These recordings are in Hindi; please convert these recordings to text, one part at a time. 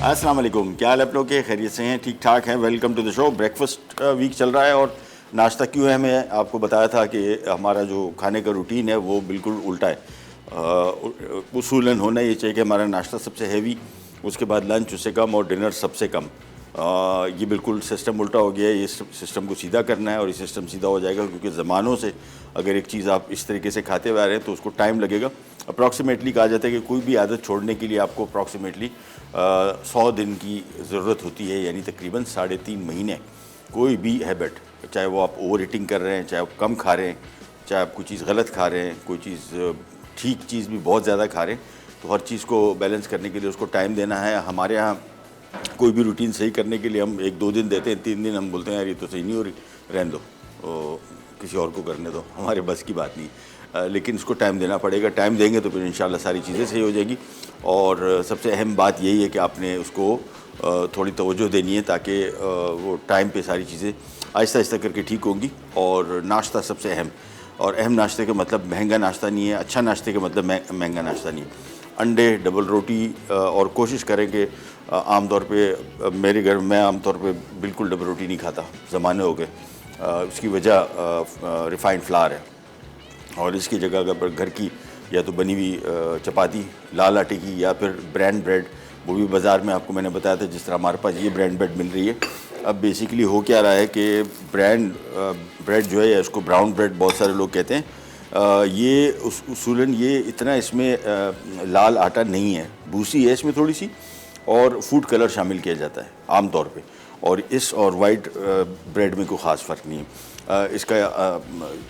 अस्सलाम वालेकुम, क्या हाल आप लोग के? खैरियत से हैं? ठीक ठाक हैं? Welcome to the show. Breakfast week चल रहा है और नाश्ता क्यों है, मैं आपको बताया था कि हमारा जो खाने का रूटीन है वो बिल्कुल उल्टा है। उसूलन होना ये चाहिए कि हमारा नाश्ता सबसे हैवी, उसके बाद लंच उससे कम और डिनर सबसे कम। ये बिल्कुल सिस्टम उल्टा हो गया है। ये सिस्टम को सीधा करना है और ये सिस्टम सीधा हो जाएगा क्योंकि ज़मानों से अगर एक चीज़ आप इस तरीके से खाते हुए आ रहे हैं तो उसको टाइम लगेगा। अप्रॉक्सीमेटली कहा जाता है कि कोई भी आदत छोड़ने के लिए आपको अप्रॉक्सीमेटली 100 दिन की ज़रूरत होती है, यानी तकरीबन 3.5 महीने। कोई भी हैबिट, चाहे वो आप ओवर ईटिंग कर रहे हैं, चाहे आप कम खा रहे हैं, चाहे आप कोई चीज़ गलत खा रहे हैं, कोई चीज़ ठीक चीज़ भी बहुत ज़्यादा खा रहे हैं, तो हर चीज़ को बैलेंस करने के लिए उसको टाइम देना है। हमारे यहाँ कोई भी रूटीन सही करने के लिए हम 1-2 दिन देते हैं, 3 दिन हम बोलते हैं यार ये तो सही नहीं हो रही, रहने दो, किसी और को करने दो, हमारे बस की बात नहीं। लेकिन इसको टाइम देना पड़ेगा। टाइम देंगे तो फिर इंशाल्लाह सारी चीज़ें सही हो जाएगी। और सबसे अहम बात यही है कि आपने उसको थोड़ी तवज्जो देनी है ताकि वो टाइम पे सारी चीज़ें आहिस्ता आहिस्ता करके ठीक होंगी। और नाश्ता सबसे अहम, और अहम नाश्ते का मतलब महंगा नाश्ता नहीं है, अच्छा नाश्ते का मतलब महंगा नाश्ता नहीं है। अंडे, डबल रोटी, और कोशिश करें कि आम तौर पे मेरे घर में आमतौर पे बिल्कुल डबल रोटी नहीं खाता, ज़माने हो गए। उसकी वजह रिफ़ाइंड फ्लावर है और इसकी जगह अगर घर की या तो बनी हुई चपाती लाल आटे की या फिर ब्रांड ब्रेड, वो भी बाज़ार में आपको मैंने बताया था जिस तरह हमारे पास ये ब्रांड ब्रेड मिल रही है। अब बेसिकली हो क्या रहा है कि ब्रांड ब्रेड जो है, इसको ब्राउन ब्रेड बहुत सारे लोग कहते हैं, ये उसूलन ये इतना इसमें लाल आटा नहीं है, भूसी है इसमें थोड़ी सी, और फूड कलर शामिल किया जाता है आम तौर पे। और इस और वाइट ब्रेड में कोई ख़ास फ़र्क नहीं है। इसका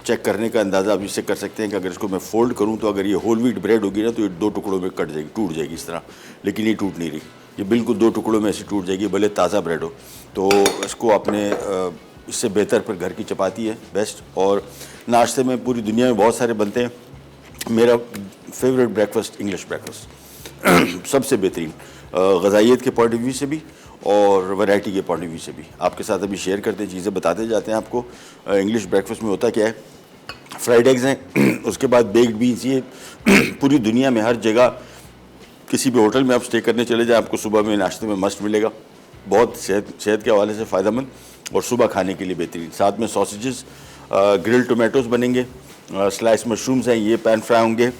चेक करने का अंदाज़ा आप इससे कर सकते हैं कि अगर इसको मैं फ़ोल्ड करूं तो अगर ये होल व्हीट ब्रेड होगी ना तो ये 2 टुकड़ों में कट जाएगी, टूट जाएगी इस तरह, लेकिन ये टूट नहीं रही, ये बिल्कुल 2 टुकड़ों में ऐसी टूट जाएगी, भले ताज़ा ब्रेड हो। तो इसको आपने इससे बेहतर फिर घर की चपाती है बेस्ट। और नाश्ते में पूरी दुनिया में बहुत सारे बनते हैं, मेरा फेवरेट ब्रेकफास्ट इंग्लिश ब्रेकफास्ट सबसे बेहतरीन, ग़ज़ाइयत के पॉइंट ऑफ व्यू से भी और वैरायटी के पॉइंट ऑफ व्यू से भी। आपके साथ अभी शेयर करते हैं, चीज़ें बताते जाते हैं आपको। इंग्लिश ब्रेकफास्ट में होता क्या है, फ्राइड एग्स हैं, उसके बाद बेक्ड बीन्स। ये पूरी दुनिया में हर जगह किसी भी होटल में आप स्टे करने चले जाएं, आपको सुबह में नाश्ते में मस्ट मिलेगा। बहुत सेहत के हवाले से फ़ायदेमंद और सुबह खाने के लिए बेहतरीन। साथ में सॉसेजेस, ग्रिल्ड टोमेटोज़ बनेंगे, स्लाइस मशरूम्स हैं, ये पैन फ्राई होंगे।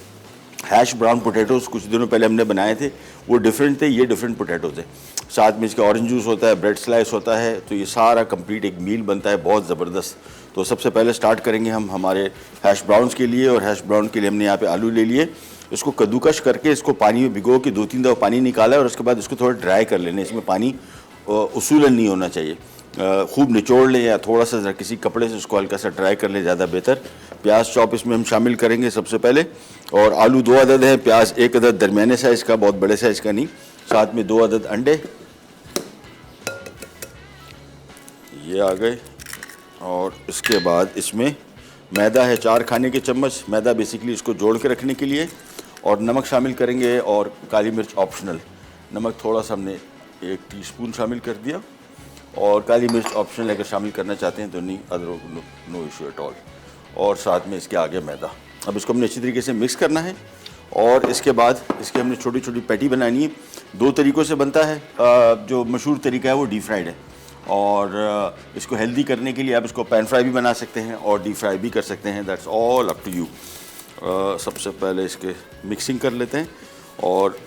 हैश ब्राउन पोटैटोज़ कुछ दिनों पहले हमने बनाए थे, वो डिफरेंट थे, ये डिफरेंट पोटैटोज़ हैं। साथ में इसका ऑरेंज जूस होता है, ब्रेड स्लाइस होता है, तो ये सारा कंप्लीट एक मील बनता है, बहुत ज़बरदस्त। तो सबसे पहले स्टार्ट करेंगे हम हमारे हैश ब्राउन्स के लिए, और हैश ब्राउन के लिए हमने यहाँ पे आलू ले लिए। इसको कद्दूकश करके इसको पानी में भिगो के 2-3 दफ़ा पानी निकाला है और उसके बाद इसको थोड़ा ड्राई कर लेना। इसमें पानी उसूलन नहीं होना चाहिए, खूब निचोड़ लें या थोड़ा सा ज़रा किसी कपड़े से उसको हल्का सा ड्राई कर लें, ज़्यादा बेहतर। प्याज चॉप इसमें हम शामिल करेंगे सबसे पहले, और आलू 2 अदद हैं, प्याज 1 अदद दरमियाने साइज़ का, बहुत बड़े साइज़ का नहीं। साथ में 2 अदद अंडे, ये आ गए। और इसके बाद इसमें मैदा है 4 खाने के चम्मच, मैदा बेसिकली इसको जोड़ के रखने के लिए। और नमक शामिल करेंगे, और काली मिर्च ऑप्शनल, नमक थोड़ा सा हमने 1 टीस्पून शामिल कर दिया, और काली मिर्च ऑप्शनल अगर शामिल करना चाहते हैं तो नहीं, other no issue at all. और साथ में इसके आगे मैदा। अब इसको हमने अच्छी तरीके से मिक्स करना है, और इसके बाद इसके हमने छोटी छोटी पैटी बनानी है। 2 तरीक़ों से बनता है, जो मशहूर तरीका है वो डीप फ्राइड है, और इसको हेल्दी करने के लिए आप इसको पैन फ्राई भी बना सकते हैं और डीप फ्राई भी कर सकते हैं, that's all up to you. सबसे पहले इसके मिक्सिंग कर लेते हैं, और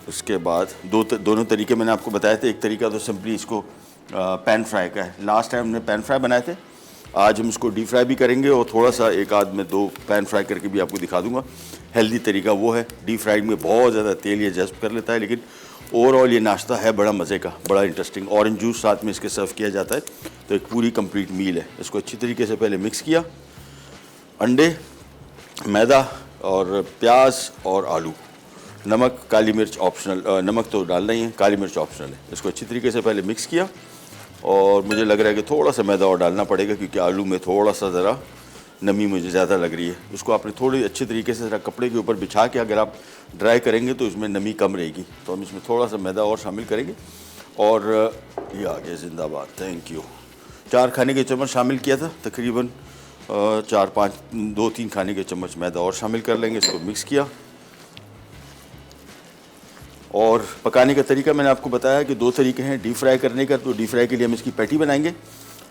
उसके बाद दोनों तरीके मैंने आपको बताए थे। एक तरीका तो सिंपली इसको पैन फ्राई का है, लास्ट टाइम हमने पैन फ्राई बनाए थे, आज हम इसको डीप फ्राई भी करेंगे, और थोड़ा सा एक आध में 2 पैन फ्राई करके भी आपको दिखा दूंगा। हेल्दी तरीका वो है, डीप फ्राइड में बहुत ज़्यादा तेल ये जज्ब कर लेता है, लेकिन ओवरऑल ये नाश्ता है बड़ा मज़े का, बड़ा इंटरेस्टिंग। ऑरेंज जूस साथ में इसके सर्व किया जाता है, तो एक पूरी कंप्लीट मील है। इसको अच्छी तरीके से पहले मिक्स किया, अंडे, मैदा और प्याज और आलू, नमक काली मिर्च ऑप्शनल, नमक तो डालना ही है, काली मिर्च ऑप्शनल है। इसको अच्छी तरीके से पहले मिक्स किया, और मुझे लग रहा है कि थोड़ा सा मैदा और डालना पड़ेगा क्योंकि आलू में थोड़ा सा ज़रा नमी मुझे ज़्यादा लग रही है। उसको आपने थोड़ी अच्छी तरीके से ज़रा कपड़े के ऊपर बिछा के अगर आप ड्राई करेंगे तो इसमें नमी कम रहेगी, तो हम इसमें थोड़ा सा मैदा और शामिल करेंगे। और ये आ गया, जिंदाबाद, थैंक यू। 4 खाने के चम्मच शामिल किया था, तकरीबन 4-5 2-3 खाने के चम्मच मैदा और शामिल कर लेंगे। इसको मिक्स किया, और पकाने का तरीका मैंने आपको बताया कि 2 तरीके हैं डीप फ्राई करने का। तो डीप फ्राई के लिए हम इसकी पैटी बनाएंगे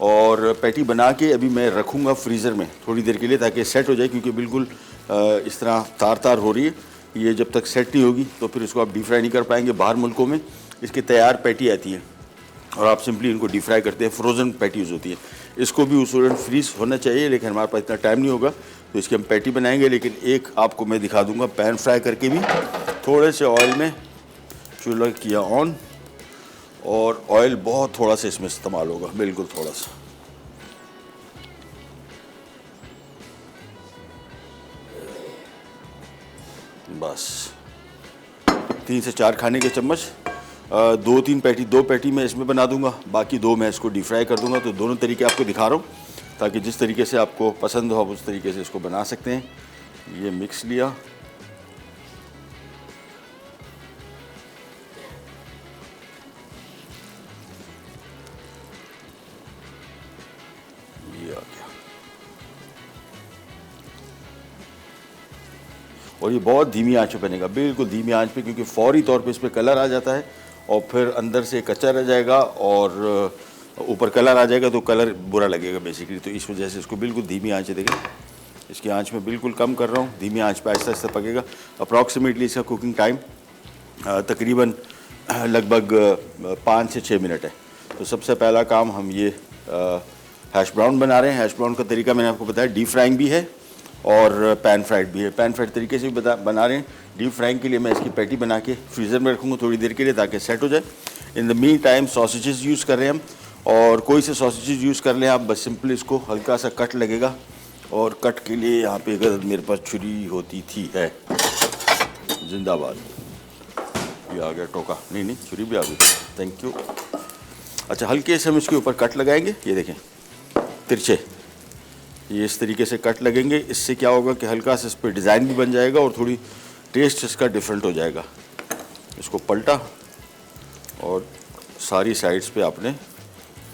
और पैटी बना के अभी मैं रखूँगा फ्रीज़र में थोड़ी देर के लिए ताकि सेट हो जाए, क्योंकि बिल्कुल इस तरह तार तार हो रही है। ये जब तक सेट नहीं होगी तो फिर इसको आप डीप फ्राई नहीं कर पाएंगे। बाहर मुल्कों में इसकी तैयार पैटी आती है और आप सिंपली इनको डीप फ्राई करते हैं, फ्रोज़न पैटी यूज़ होती है। इसको भी उस वक्त फ्रीज होना चाहिए, लेकिन हमारे पास इतना टाइम नहीं होगा तो इसकी हम पैटी बनाएंगे। लेकिन एक आपको मैं दिखा दूंगा पैन फ्राई करके भी। थोड़े से ऑयल में चूल्हा किया ऑन और ऑयल बहुत थोड़ा सा इसमें इस्तेमाल होगा, बिल्कुल थोड़ा सा। बस 3 से 4 खाने के चम्मच। 2 पैटी मैं इसमें बना दूंगा, बाकी 2 मैं इसको डीप फ्राई कर दूंगा। तो दोनों तरीके आपको दिखा रहा हूँ ताकि जिस तरीके से आपको पसंद हो आप उस तरीके से इसको बना सकते हैं। ये मिक्स लिया, ये आ गया। और ये बहुत धीमी आंच पे बनेगा, बिल्कुल धीमी आंच पे, क्योंकि फौरी तौर पे इस पर कलर आ जाता है और फिर अंदर से कच्चा रह जाएगा और ऊपर कलर आ जाएगा तो कलर बुरा लगेगा बेसिकली। तो इस वजह से इसको बिल्कुल धीमी आंच है। देखिए इसकी आंच में बिल्कुल कम कर रहा हूँ, धीमी आंच पे आहिस्ता आहिस्ता पकेगा। अप्रॉक्सीमेटली इसका कुकिंग टाइम तकरीबन लगभग 5 से 6 मिनट है। तो सबसे पहला काम हम ये हैश ब्राउन बना रहे हैं। हैश ब्राउन का तरीका मैंने आपको बताया, डीप फ्राइंग भी है और पैन फ्राइड भी है। पैन फ्राइड तरीके से भी बना रहे हैं। डीप फ्राइंग के लिए मैं इसकी पैटी बना के फ्रीज़र में रखूँगा थोड़ी देर के लिए ताकि सेट हो जाए। In the mean time sausages use कर रहे हैं हम, और कोई से सॉसेजेस यूज़ कर लें आप, बस सिंपली इसको हल्का सा कट लगेगा। और कट के लिए यहाँ पे अगर मेरे पास छुरी होती थी, है जिंदाबाद। ये आ गया टोका, नहीं छुरी भी आ गई, थैंक यू। अच्छा, हल्के से हम इसके ऊपर कट लगाएंगे। ये देखें तिरछे, ये इस तरीके से कट लगेंगे। इससे क्या होगा कि हल्का सा इस पर डिज़ाइन भी बन जाएगा और थोड़ी टेस्ट इसका डिफरेंट हो जाएगा। इसको पलटा और सारी साइड्स पे आपने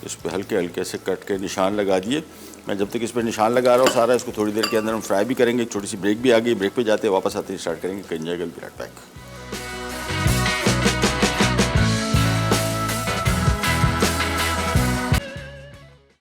इस पर हल्के हल्के से कट के निशान लगा दिए। मैं जब तक इस पर निशान लगा रहा हूँ सारा, इसको थोड़ी देर के अंदर हम फ्राई भी करेंगे। एक छोटी सी ब्रेक भी आ गई, ब्रेक पे जाते हैं, वापस आते ही स्टार्ट करेंगे। कहीं जाएगा भी right back.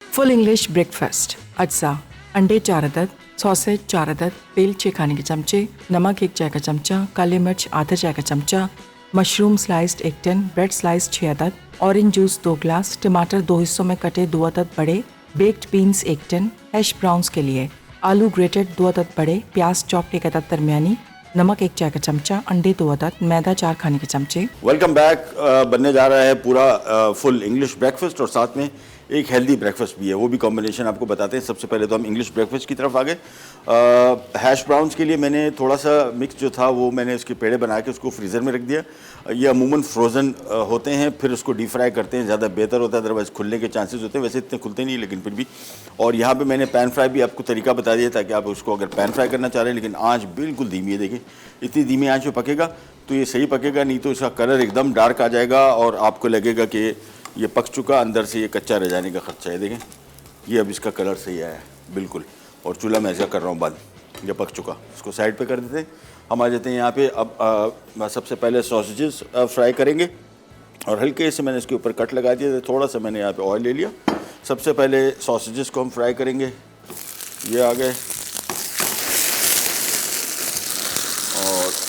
Full English breakfast. अज्जा: अंडे 4 अदद, सॉसेज 4 अदद, तेल 6 खाने के चमचे, नमक 1 चाय का चमचा, काली मिर्च आधा चाय का चमचा, mushroom sliced 1 tin, bread slice 6 अदद, ऑरेंज जूस 2 ग्लास, टमाटर 2 हिस्सों में कटे 2 अदद बड़े, baked beans 1 tin, hash browns के लिए आलू ग्रेटेड 2 अदद बड़े, प्याज चॉप्ड 1 अदद दरमियानी, नमक 1 चाय का चमचा, अंडे 2 अदद, मैदा 4 खाने के चमचे। Welcome back. बनने जा रहा है पूरा फुल इंग्लिश ब्रेकफास्ट और साथ में एक हेल्दी ब्रेकफास्ट भी है, वो भी कॉम्बिनेशन आपको बताते हैं। सबसे पहले तो हम इंग्लिश ब्रेकफास्ट की तरफ आ गए। हैश ब्राउन्स के लिए मैंने थोड़ा सा मिक्स जो था वो मैंने उसके पेड़े बना के उसको फ्रीज़र में रख दिया। ये अमूमन फ्रोज़न होते हैं, फिर उसको डीप फ्राई करते हैं, ज़्यादा बेहतर होता है, अदरवाइज़ खुलने के चांसेस होते हैं। वैसे इतने खुलते नहीं लेकिन फिर भी। और यहाँ पे मैंने पैन फ्राई भी आपको तरीका बता दिया ताकि आप उसको अगर पैन फ्राई करना चाह रहे हैं, लेकिन आँच बिल्कुल धीमी है। देखिए इतनी धीमी आँच में पकेगा तो ये सही पकेगा, नहीं तो इसका कलर एकदम डार्क आ जाएगा और आपको लगेगा कि ये पक चुका, अंदर से ये कच्चा रह जाने का खर्चा है। देखें ये अब इसका कलर सही आया है बिल्कुल, और चूल्हा मैं ऐसा कर रहा हूँ बंद, ये पक चुका। इसको साइड पे कर देते हैं। हम आ जाते हैं यहाँ पे। अब सबसे पहले सॉसेजेस फ्राई करेंगे और हल्के से मैंने इसके ऊपर कट लगा दिया। थोड़ा सा मैंने यहाँ पे ऑयल ले लिया। सबसे पहले सॉसेजेस को हम फ्राई करेंगे। ये आ गए और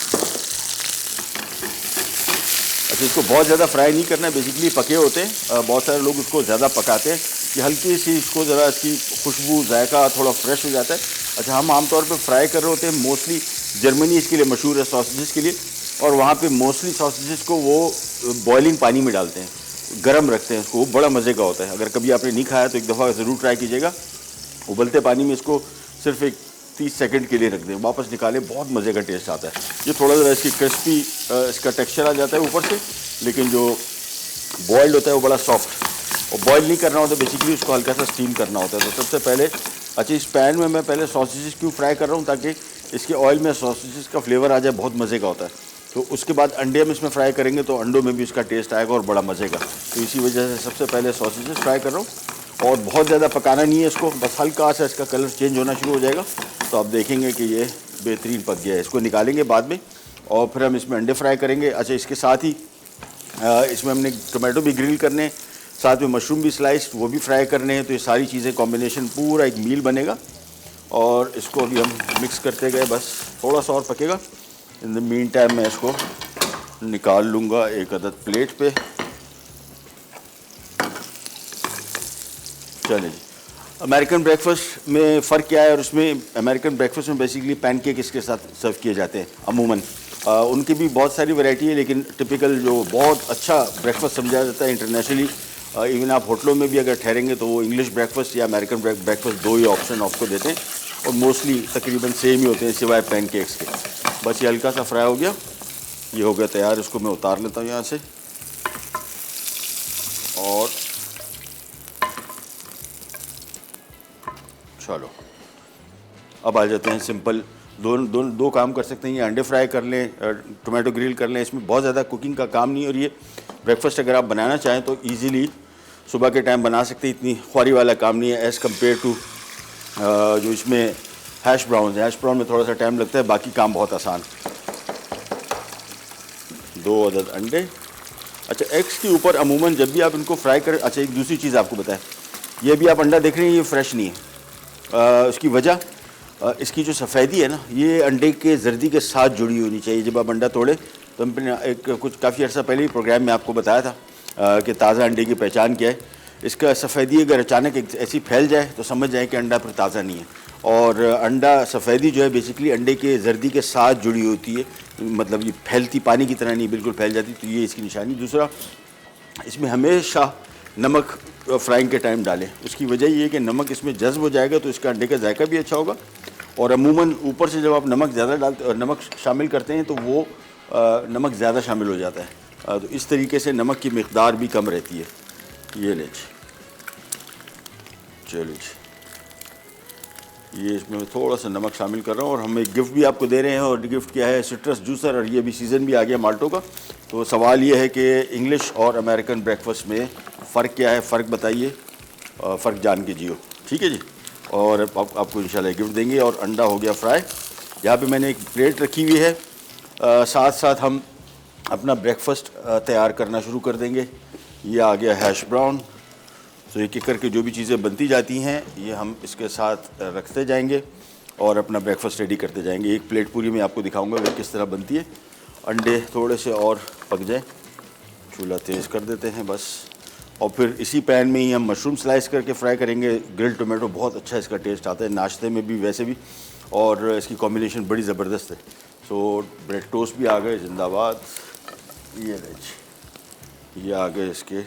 अच्छा, इसको बहुत ज़्यादा फ्राई नहीं करना है, बेसिकली पके होते हैं। बहुत सारे लोग उसको ज़्यादा पकाते हैं कि हल्की सी इसको ज़रा इसकी खुशबू जायका थोड़ा फ्रेश हो जाता है। अच्छा, हम आमतौर पे फ्राई कर रहे होते हैं, मोस्टली जर्मनी इसके लिए मशहूर है सॉसेजेस के लिए, और वहाँ पे मोस्टली सॉसेजेस को वो बॉइलिंग पानी में डालते हैं, गर्म रखते हैं इसको, वो बड़ा मज़े का होता है। अगर कभी आपने नहीं खाया तो एक दफ़ा ज़रूर ट्राई कीजिएगा। उबलते पानी में इसको सिर्फ एक 30 सेकंड के लिए रख दें, वापस निकालें, बहुत मज़े का टेस्ट आता है। ये थोड़ा ज़रा इसकी क्रिस्पी इसका टेक्सचर आ जाता है ऊपर से, लेकिन जो बॉइल्ड होता है वो बड़ा सॉफ्ट। और बॉईल नहीं करना होता, बेसिकली उसको हल्का सा स्टीम करना होता है। तो सबसे पहले अच्छा, इस पैन में मैं पहले सॉसेजेस क्यों फ्राई कर रहा हूँ, ताकि इसके ऑयल में सॉसेजेस का फ्लेवर आ जाए, बहुत मज़े का होता है। तो उसके बाद अंडे हम इसमें फ्राई करेंगे तो अंडों में भी इसका टेस्ट आएगा और बड़ा मज़े का। तो इसी वजह से सबसे पहले सॉसेजेस फ्राई कर रहा हूँ, और बहुत ज़्यादा पकाना नहीं है इसको, बस हल्का सा इसका कलर चेंज होना शुरू हो जाएगा तो आप देखेंगे कि ये बेहतरीन पक गया है। इसको निकालेंगे बाद में और फिर हम इसमें अंडे फ्राई करेंगे। अच्छा, इसके साथ ही इसमें हमने टोमेटो भी ग्रिल करने, साथ में मशरूम भी स्लाइस वो भी फ्राई करने हैं। तो ये सारी चीज़ें कॉम्बिनेशन पूरा एक मील बनेगा और इसको अभी हम मिक्स करते गए, बस थोड़ा सा और पकेगा। इन द मीन टाइम मैं इसको निकाल लूँगा एक अदद प्लेट पे। चलिए जी, अमेरिकन ब्रेकफास्ट में फ़र्क क्या है और उसमें अमेरिकन ब्रेकफास्ट में बेसिकली पैनकेक इसके साथ सर्व किए जाते हैं अमूमन। उनकी भी बहुत सारी वैरायटी है, लेकिन टिपिकल जो बहुत अच्छा ब्रेकफास्ट समझा जाता है इंटरनेशनली, इवन आप होटलों में भी अगर ठहरेंगे तो वो इंग्लिश ब्रेकफास्ट या अमेरिकन ब्रेकफास्ट दो ही ऑप्शन आपको देते हैं और मोस्टली तकरीबन सेम ही होते हैं सिवाय पैनकेक्स के। बस ये हल्का सा फ्राई हो गया, ये हो गया तैयार। इसको मैं उतार लेता हूँ यहाँ से और चलो अब आ जाते हैं सिंपल। दो काम कर सकते हैं, ये अंडे फ्राई कर लें, टोमेटो ग्रिल कर लें। इसमें बहुत ज़्यादा कुकिंग का काम नहीं है और ये ब्रेकफास्ट अगर आप बनाना चाहें तो इजीली सुबह के टाइम बना सकते हैं, इतनी ख्वारी वाला काम नहीं है एज़ कम्पेयर टू जो इसमें हैश ब्राउन है। हैश ब्राउन में थोड़ा सा टाइम लगता है, बाकी काम बहुत आसान। 2 अदद अंडे। अच्छा, एग्स के ऊपर अमूमन जब भी आप इनको फ्राई करें, अच्छा एक दूसरी चीज़ आपको बताएं, ये भी आप अंडा देख रहे हैं, ये फ्रेश नहीं है। उसकी वजह इसकी जो सफ़ेदी है ना, ये अंडे के जर्दी के साथ जुड़ी होनी चाहिए। जब आप अंडा तोड़े तो हमने एक कुछ काफ़ी अर्सा पहले ही प्रोग्राम में आपको बताया था कि ताज़ा अंडे की पहचान क्या है। इसका सफ़ेदी अगर अचानक ऐसी फैल जाए तो समझ जाए कि अंडा फिर ताज़ा नहीं है। और अंडा सफ़ेदी जो है बेसिकली अंडे के जर्दी के साथ जुड़ी होती है, मतलब ये फैलती पानी की तरह नहीं, बिल्कुल फैल जाती। तो ये इसकी निशानी। दूसरा, इसमें हमेशा नमक फ्राइंग के टाइम डालें। उसकी वजह ये है कि नमक इसमें जज्ब हो जाएगा तो इसका अंडे का जायका भी अच्छा होगा। और अमूमन ऊपर से जब आप नमक ज़्यादा डालते और नमक शामिल करते हैं तो वो नमक ज़्यादा शामिल हो जाता है। तो इस तरीके से नमक की मिक़दार भी कम रहती है। ये ले चलिए जी, ये इसमें मैं थोड़ा सा नमक शामिल कर रहा हूँ। और हम एक गिफ्ट भी आपको दे रहे हैं, और गिफ्ट क्या है, सिट्रस जूसर। और ये भी सीज़न भी आ गया माल्टो का। तो सवाल ये है कि इंग्लिश और अमेरिकन ब्रेकफास्ट में फ़र्क क्या है, फ़र्क बताइए, फ़र्क जान के जियो। ठीक है जी। और आपको इंशाल्लाह गिफ्ट देंगे। और अंडा हो गया फ्राई। यहाँ पे मैंने एक प्लेट रखी हुई है, साथ साथ हम अपना ब्रेकफास्ट तैयार करना शुरू कर देंगे। ये आ गया हैश ब्राउन। तो एक एक करके जो भी चीज़ें बनती जाती हैं ये हम इसके साथ रखते जाएंगे और अपना ब्रेकफास्ट रेडी करते जाएंगे। एक प्लेट पूरी मैं आपको दिखाऊंगा वो किस तरह बनती है। अंडे थोड़े से और पक जाए, चूल्हा तेज़ कर देते हैं बस। और फिर इसी पैन में ही हम मशरूम स्लाइस करके फ्राई करेंगे। ग्रिल्ड टोमेटो बहुत अच्छा इसका टेस्ट आता है, नाश्ते में भी वैसे भी, और इसकी कॉम्बिनेशन बड़ी ज़बरदस्त है। सो ब्रेड टोस्ट भी आ गए, जिंदाबाद। ये आ गए इसके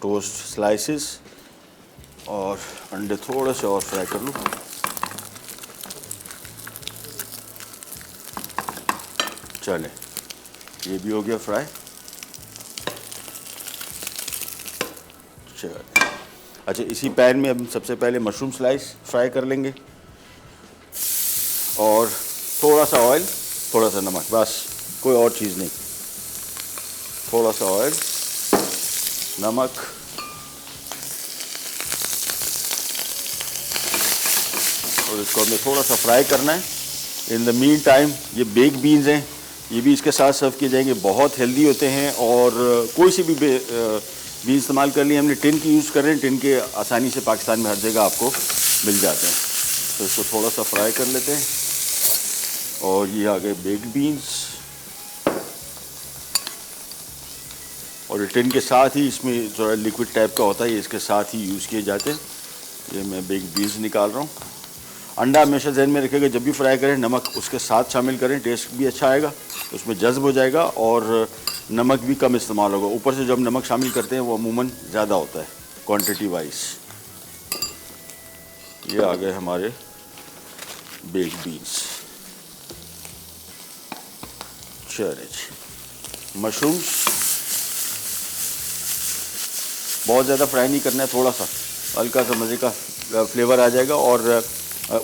टोस्ट स्लाइसेस। और अंडे थोड़े से और फ्राई कर लूँ। चले, ये भी हो गया फ्राई। चले, अच्छा इसी पैन में हम सबसे पहले मशरूम स्लाइस फ्राई कर लेंगे। और थोड़ा सा ऑयल, थोड़ा सा नमक, बस कोई और चीज़ नहीं। थोड़ा सा ऑयल, नमक, और इसको हमें थोड़ा सा फ्राई करना है। इन द मीन टाइम ये बेक बीन्स हैं, ये भी इसके साथ सर्व किए जाएंगे। बहुत हेल्दी होते हैं और कोई सी भी बीज इस्तेमाल कर लिए। हमने टिन की यूज़ कर रहे हैं, टिन के आसानी से पाकिस्तान में हर जगह आपको मिल जाते हैं। तो इसको थोड़ा सा फ्राई कर लेते हैं। और ये आ गए बेक्ड बीन्स। और टिन के साथ ही इसमें थोड़ा लिक्विड टाइप का होता है, ये इसके साथ ही यूज़ किए जाते हैं। ये मैं बेक्ड बीन्स निकाल रहा हूँ। अंडा हमेशा जहन में रखेगा, जब भी फ्राई करें नमक उसके साथ शामिल करें, टेस्ट भी अच्छा आएगा, उसमें जज्ब हो जाएगा और नमक भी कम इस्तेमाल होगा। ऊपर से जब नमक शामिल करते हैं वो अमूमन ज़्यादा होता है क्वांटिटी वाइज। ये आ गए हमारे बेक्ड बीन्स। चलिए, मशरूम्स बहुत ज़्यादा फ्राई नहीं करना है, थोड़ा सा हल्का सा मज़े का फ्लेवर आ जाएगा। और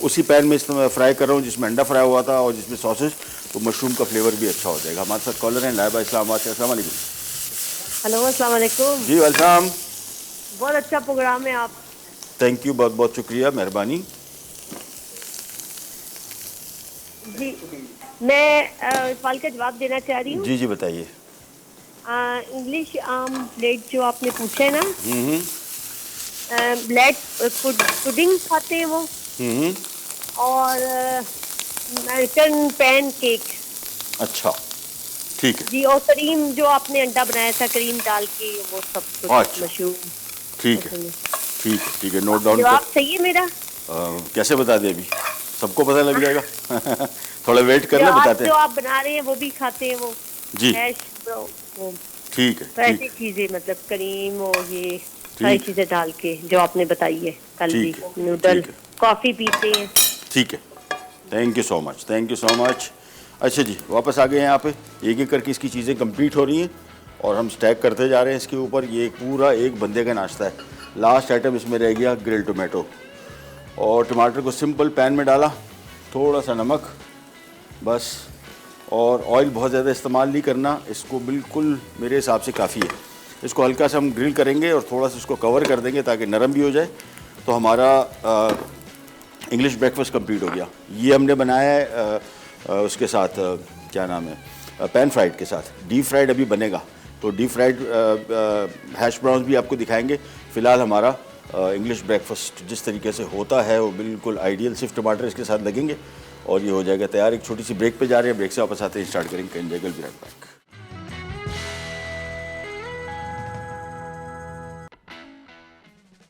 उसी पैन में इसमें फ्राई कर रहा हूँ जिसमें अंडा फ्राई हुआ था और जिसमें सॉसेज, तो मशरूम का फ्लेवर भी अच्छा हो जाएगा। हमारे साथ कॉलर हैं लाइबा इस्लामाबाद से। अस्सलाम वालेकुम। हेलो, अस्सलाम वालेकुम। जी वेलकम। बहुत अच्छा प्रोग्राम है आप। थैंक यू, बहुत बहुत शुक्रिया, मेहरबानी जी मैं सवाल का जवाब देना चाह रही हूँ। जी जी बताइए। इंग्लिश ब्रेड जो आपने पूछा है ना, हम्म ब्रेड पुडिंग खाते हैं वो, हम्म। और अमेरिकन पैन केक। अच्छा ठीक है। जी, और करीम जो आपने अंडा बनाया था करीम डाल के, वो सब कुछ अच्छा मशरूम। ठीक है ठीक है ठीक है, नोट डाउन जवाब कर। सही है मेरा? कैसे बता दें, अभी सबको पता लग जाएगा। थोड़ा वेट कर ले, आज बताते जो हैं। आप बना रहे हैं वो भी खाते हैं वो जी हैश ब्राउन, वो ठीक है तो ऐसी ठीक चीजें, मतलब करीम और ये सारी ठीक चीजें डाल के जो आपने बताई है कल भी। ठीक है नूडल, ठीक है कॉफी पीते हैं। ठीक है। Thank you so much, thank you so much. अच्छा जी, वापस आ गए हैं यहाँ पे। एक एक करके इसकी चीज़ें कंप्लीट हो रही हैं और हम स्टैक करते जा रहे हैं इसके ऊपर। ये पूरा एक बंदे का नाश्ता है। लास्ट आइटम इसमें रह गया ग्रिल टोमेटो, और टमाटर को सिंपल पैन में डाला, थोड़ा सा नमक बस, और ऑयल बहुत ज़्यादा इस्तेमाल नहीं करना इसको, बिल्कुल मेरे हिसाब से काफ़ी है। इसको हल्का सा हम ग्रिल करेंगे और थोड़ा सा इसको कवर कर देंगे ताकि नरम भी हो जाए। तो हमारा इंग्लिश ब्रेकफास्ट कंप्लीट हो गया। ये हमने बनाया है उसके साथ क्या नाम है, पैन फ्राइड के साथ। डीप फ्राइड अभी बनेगा, तो डीप फ्राइड हैश ब्राउन्स भी आपको दिखाएंगे। फ़िलहाल हमारा इंग्लिश ब्रेकफास्ट जिस तरीके से होता है वो बिल्कुल आइडियल, सिर्फ टमाटर इसके साथ लगेंगे और ये हो जाएगा तैयार। एक छोटी सी ब्रेक पे जा रहे हैं, ब्रेक से वापस आते हैं स्टार्ट करेंगे। कैन जगल भी right back.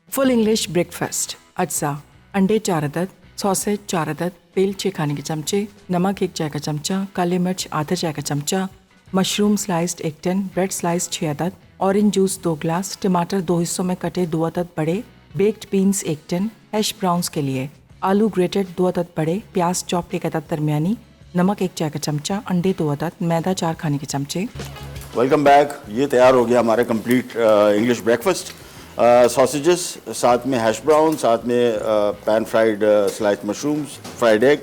Full English breakfast. अज्जा, अंडे 4 अदद, सॉसेज 4 अदद, पेल खाने के चमचे, नमक 1 चाय का चमचा, काली मिर्च आधा चाय का चमचा, mushroom sliced 1 tin, bread slice 6 अदद, ऑरेंज जूस 2 ग्लास, टमाटर 2 हिस्सों में कटे 2 अदद बड़े, baked beans 1 tin, hash browns के लिए आलू ग्रेटेड 2 अदद बड़े, प्याज चॉप 1 अदद दरमियानी, नमक 1 चाय का चमचा, अंडे 2 अदद, मैदा 4 खाने के चमचे। Welcome back. ये तैयार हो गया हमारा कंप्लीट इंग्लिश ब्रेकफास्ट। सॉसेजेस, साथ में हैश ब्राउन, साथ में pan fried slice mushrooms, fried egg,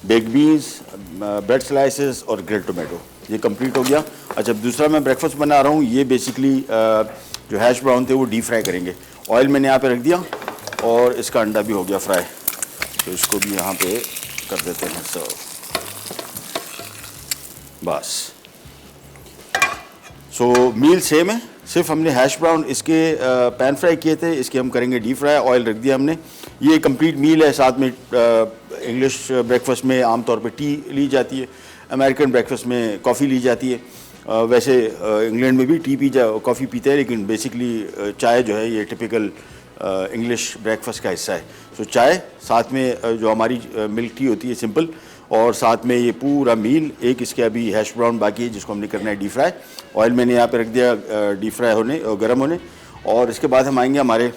bake beans, bread slices और ग्रिल्ड टोमेटो, ये कंप्लीट हो गया। अच्छा, दूसरा मैं ब्रेकफास्ट बना रहा हूँ, ये बेसिकली जो हैश ब्राउन थे वो डीप फ्राई करेंगे। ऑयल मैंने यहाँ पे रख दिया और इसका अंडा भी हो गया फ्राई, तो इसको भी यहाँ पे कर देते हैं सर्व। बस, सो मील सेम है, सिर्फ हमने हैश ब्राउन इसके पैन फ्राई किए थे, इसके हम करेंगे डीप फ्राई। ऑयल रख दिया हमने। ये कंप्लीट मील है। साथ में इंग्लिश ब्रेकफास्ट में आमतौर पे टी ली जाती है, अमेरिकन ब्रेकफास्ट में कॉफ़ी ली जाती है। वैसे इंग्लैंड में भी टी कॉफ़ी पीते हैं, लेकिन बेसिकली चाय जो है ये टिपिकल इंग्लिश ब्रेकफास्ट का हिस्सा है। सो चाय, साथ में जो हमारी मिल्क टी होती है सिंपल, और साथ में ये पूरा मील। एक इसके अभी हैश ब्राउन बाकी है जिसको हमने करना है डीप फ्राई। ऑयल मैंने यहाँ पे रख दिया डीप फ्राई होने और गर्म होने। और इसके बाद हम आएंगे हमारे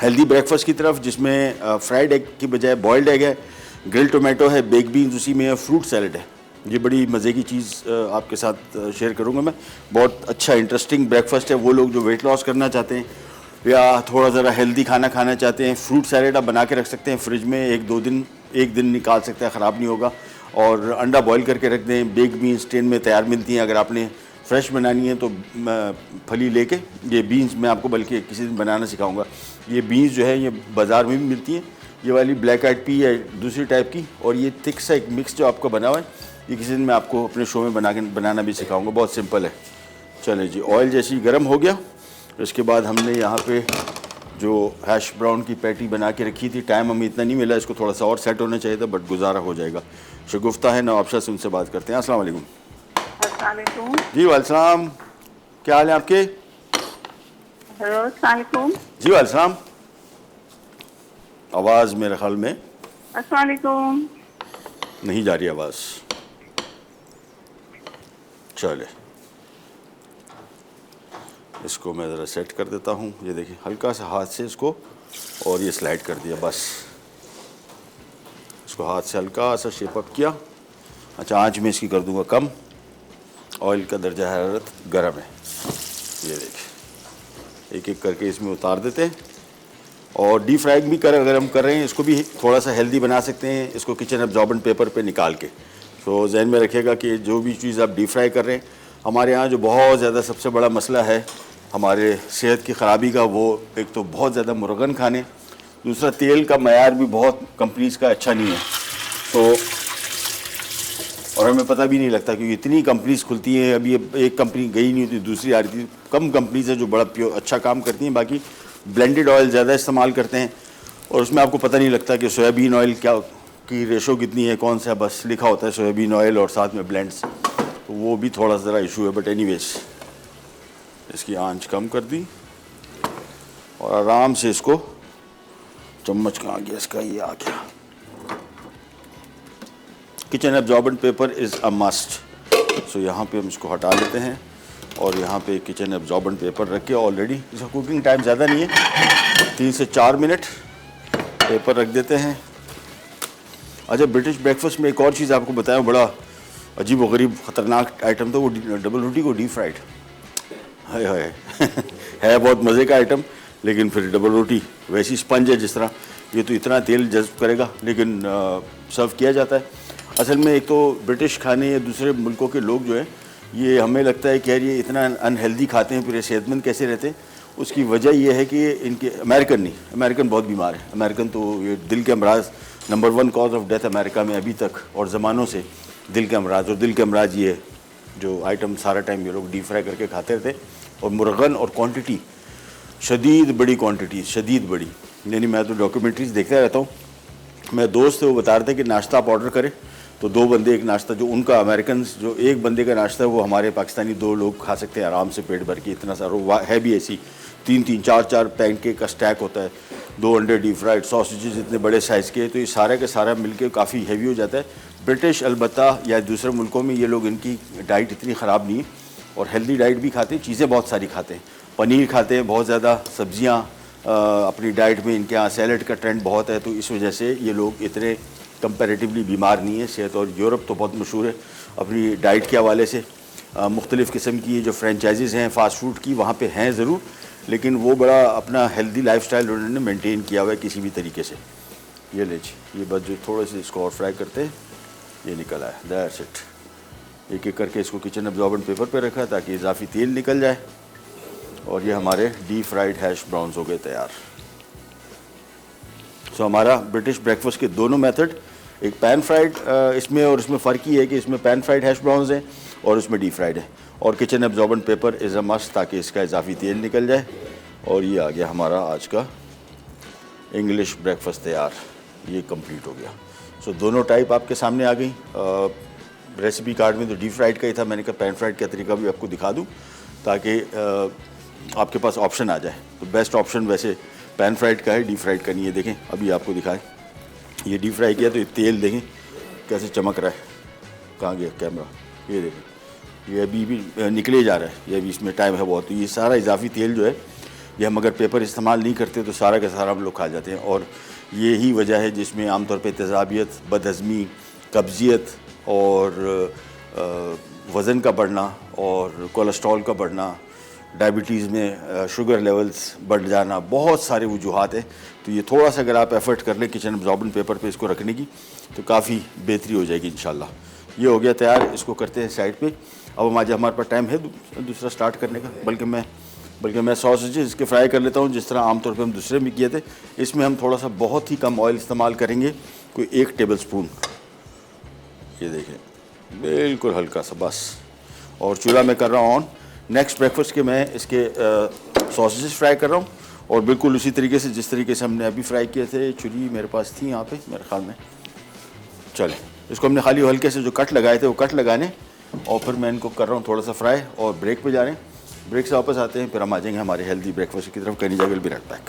हेल्दी ब्रेकफास्ट की तरफ, जिसमें फ्राइड एग की बजाय बॉयल्ड एग है, ग्रिल टोमेटो है, बेक बीन्स उसी में है, फ्रूट सैलड है। ये बड़ी मज़े की चीज़ आपके साथ शेयर करूँगा मैं। बहुत अच्छा इंटरेस्टिंग ब्रेकफास्ट है। वो लोग जो वेट लॉस करना चाहते हैं या थोड़ा ज़रा हेल्दी खाना खाना चाहते हैं, फ्रूट सैलेड आप बना के रख सकते हैं फ्रिज में, एक दिन निकाल सकते हैं, ख़राब नहीं होगा। और अंडा बॉईल करके रख दें। बेक बीन्स टिन में तैयार मिलती हैं, अगर आपने फ्रेश बनानी है तो फली लेके, ये बीन्स मैं आपको बल्कि किसी दिन बनाना सिखाऊंगा। ये बीन्स जो है ये बाज़ार में भी मिलती हैं, ये वाली ब्लैक आइड पी है दूसरी टाइप की, और ये थिक सा एक मिक्स जो आपका बना हुआ है, ये किसी दिन मैं आपको अपने शो में बनाना भी सिखाऊंगा। बहुत सिंपल है। चलें जी, ऑयल जैसी गर्म हो गया, इसके बाद हमने यहाँ पे जो हैश ब्राउन की पैटी बना के रखी थी, टाइम हमें इतना नहीं मिला, इसको थोड़ा सा और सेट होना चाहिए था, बट गुजारा हो जाएगा। शगुफ्ता है नवाबशाह से, उनसे बात करते हैं। अस्सलाम वालेकुम। जी वालेकुम, क्या हाल है आपके? हेलो, अस्सलाम वालेकुम। जी वालेकुम। आवाज़ मेरे ख्याल में अस्सलाम वालेकुम। नहीं जा रही आवाज़। चले, इसको मैं ज़रा सेट कर देता हूँ। ये देखिए, हल्का सा हाथ से इसको, और ये स्लाइड कर दिया बस। इसको हाथ से हल्का सा शेप अप किया। अच्छा, आँच में इसकी कर दूंगा कम। ऑयल का दर्जा हरारत गर्म है। ये देखिए, एक एक करके इसमें उतार देते हैं। और डीप फ्राइंग भी अगर हम कर रहे हैं, इसको भी थोड़ा सा हेल्दी बना सकते हैं, इसको किचन एब्जॉर्बेंट पेपर पे निकाल के। तो जहन में रखिएगा कि जो भी चीज़ आप डीप फ्राई कर रहे हैं, हमारे यहाँ जो बहुत ज़्यादा सबसे बड़ा मसला है हमारे सेहत की ख़राबी का, वो एक तो बहुत ज़्यादा मुर्गन खाने, दूसरा तेल का मयार भी बहुत कंपनीज़ का अच्छा नहीं है। तो और हमें पता भी नहीं लगता क्योंकि इतनी कंपनीज खुलती हैं। अभी एक कंपनी गई नहीं होती, दूसरी आ रही थी। कम कंपनीज है जो बड़ा अच्छा काम करती हैं, बाकी ब्लेंडेड ऑयल ज़्यादा इस्तेमाल करते हैं और उसमें आपको पता नहीं लगता कि सोयाबीन ऑयल क्या की रेशो कितनी है, कौन सा, बस लिखा होता है सोयाबीन ऑयल और साथ में ब्लेंड्स। तो वो भी थोड़ा ज़रा इशू है, बट एनीवेज इसकी आंच कम कर दी और आराम से इसको, चम्मच कहाँ गया इसका, ये आ गया। Kitchen absorbent paper is a must. So यहाँ पे हम इसको हटा लेते हैं और यहाँ पे किचन एब्जॉर्बेंट पेपर रख के, ऑलरेडी इसका कुकिंग टाइम ज़्यादा नहीं है, 3 से 4 मिनट पेपर रख देते हैं। अच्छा, ब्रिटिश ब्रेकफास्ट में एक और चीज़ आपको बताया, बड़ा अजीब व गरीब ख़तरनाक आइटम था वो, डबल रोटी को डीप फ्राइड। हाय हाय है बहुत मज़े का आइटम, लेकिन फिर डबल रोटी वैसी स्पंज है जिस तरह, ये तो इतना तेल जज्ब करेगा, लेकिन सर्व किया जाता है। असल में एक तो ब्रिटिश खाने या दूसरे मुल्कों के लोग जो है, ये हमें लगता है कि यार ये इतना अनहेल्दी खाते हैं, फिर ये सेहतमंद कैसे रहते हैं। उसकी वजह ये है कि इनके अमेरिकन बहुत बीमार है। अमेरिकन तो ये दिल के अमराज number 1 cause of death America में अभी तक और ज़मानों से दिल के अमराज। और दिल के अमराज ये जो आइटम सारा टाइम ये लोग डीप फ्राई करके खाते रहते, और मुर्गन और क्वांटिटी शदीद बड़ी। यानी मैं तो डॉक्यूमेंट्रीज देखता रहता हूँ। मेरे दोस्त थे, वो बता रहे थे कि नाश्ता आप ऑर्डर करें तो 2 बंदे एक नाश्ता, जो उनका अमेरिकन जो एक बंदे का नाश्ता है वो हमारे पाकिस्तानी 2 लोग खा सकते हैं आराम से पेट भर के। इतना सारा है भी ऐसी 3-3, 4-4 पैनकेक का स्टैक होता है, 2 अंडे डीप फ्राइड, सॉसेजेस इतने बड़े साइज़ के, तो ये सारा का सारा मिलके काफ़ी हैवी हो जाता है। ब्रिटिश अलबत्ता या दूसरे मुल्कों में ये लोग, इनकी डाइट इतनी ख़राब नहीं है और हेल्दी डाइट भी खाते हैं, चीज़ें बहुत सारी खाते हैं, पनीर खाते हैं, बहुत ज़्यादा सब्जियाँ अपनी डाइट में, इनके यहाँ सैलड का ट्रेंड बहुत है, तो इस वजह से ये लोग इतने कंपैरेटिवली बीमार नहीं है सेहत। और यूरोप तो बहुत मशहूर है अपनी डाइट के हवाले से, मुख्तलिफ़ किस्म की जो फ्रेंचाइजीज़ हैं फ़ास्ट फूड की वहाँ पे हैं ज़रूर, लेकिन वो बड़ा अपना हेल्दी लाइफस्टाइल उन्होंने मेंटेन किया हुआ है किसी भी तरीके से। ये ले जी, ये बस जो थोड़े से इसको और फ्राई करते हैं, ये निकल आया, दैट्स इट। एक एक करके इसको किचन एब्जॉर्बेंट पेपर पे रखा ताकि इजाफी तेल निकल जाए, और ये हमारे डीप फ्राइड हैश ब्राउन्स हो गए तैयार। सो हमारा ब्रिटिश ब्रेकफास्ट के दोनों मेथड, एक पैन फ्राइड इसमें, और इसमें फ़र्क ही है कि इसमें पैन फ्राइड हैश ब्राउन्स हैं और उसमें डीप फ्राइड है, और kitchen absorbent paper is a must ताकि इसका इजाफी तेल निकल जाए। और ये आ गया हमारा आज का इंग्लिश ब्रेकफास्ट तैयार, ये कंप्लीट हो गया। सो दोनों टाइप आपके सामने आ गई। रेसिपी कार्ड में तो डीप फ्राइड का ही था, मैंने कहा पैन फ्राइड का तरीका भी आपको दिखा दूँ ताकि आपके पास ऑप्शन आ जाए। तो बेस्ट ऑप्शन वैसे पैन फ्राइड का है, डीप फ्राइड का नहीं है। देखें अभी आपको दिखाएं, ये डीप फ्राई किया तो ये तेल देखें कैसे चमक रहा है। कहाँ गया कैमरा, ये देखें, ये अभी भी निकले जा रहा है, ये अभी इसमें टाइम है बहुत। तो ये सारा इजाफी तेल जो है, ये हम अगर पेपर इस्तेमाल नहीं करते तो सारा का सारा हम लोग खा जाते हैं। और ये ही वजह है जिसमें आमतौर पर तेज़ाबियत, बदहज़मी, कब्ज़ियत और वज़न का बढ़ना और कोलेस्ट्रॉल का बढ़ना, डायबिटीज़ में शुगर लेवल्स बढ़ जाना, बहुत सारे वजूहात हैं। तो ये थोड़ा सा अगर आप एफ़र्ट कर लें किचन एब्जॉर्बेंट पेपर पे इसको रखने की, तो काफ़ी बेहतरी हो जाएगी इंशाल्लाह। ये हो गया तैयार, इसको करते हैं साइड पे। अब हम आज हमारे पास टाइम है दूसरा स्टार्ट करने का, बल्कि मैं सॉसेजेस इसके फ्राई कर लेता हूँ जिस तरह आमतौर पर हम दूसरे में किए थे। इसमें हम थोड़ा सा बहुत ही कम ऑयल इस्तेमाल करेंगे, कोई 1 टेबल स्पून, ये देखें बिल्कुल हल्का सा बस। और चूल्हा में कर रहा हूँ ऑन। नेक्स्ट ब्रेकफास्ट के मैं इसके सॉसेजेस फ्राई कर रहा हूँ, और बिल्कुल उसी तरीके से जिस तरीके से हमने अभी फ्राई किए थे। छुरी मेरे पास थी यहाँ पे मेरे ख्याल में। चले, इसको हमने खाली हल्के से जो कट लगाए थे वो कट लगाने, और फिर मैं इनको कर रहा हूँ थोड़ा सा फ्राई, और ब्रेक पे जा रहे हैं। ब्रेक से वापस आते हैं, फिर हम आ जाएंगे हमारे हेल्दी ब्रेकफास्ट की तरफ। Kaniza will be right back.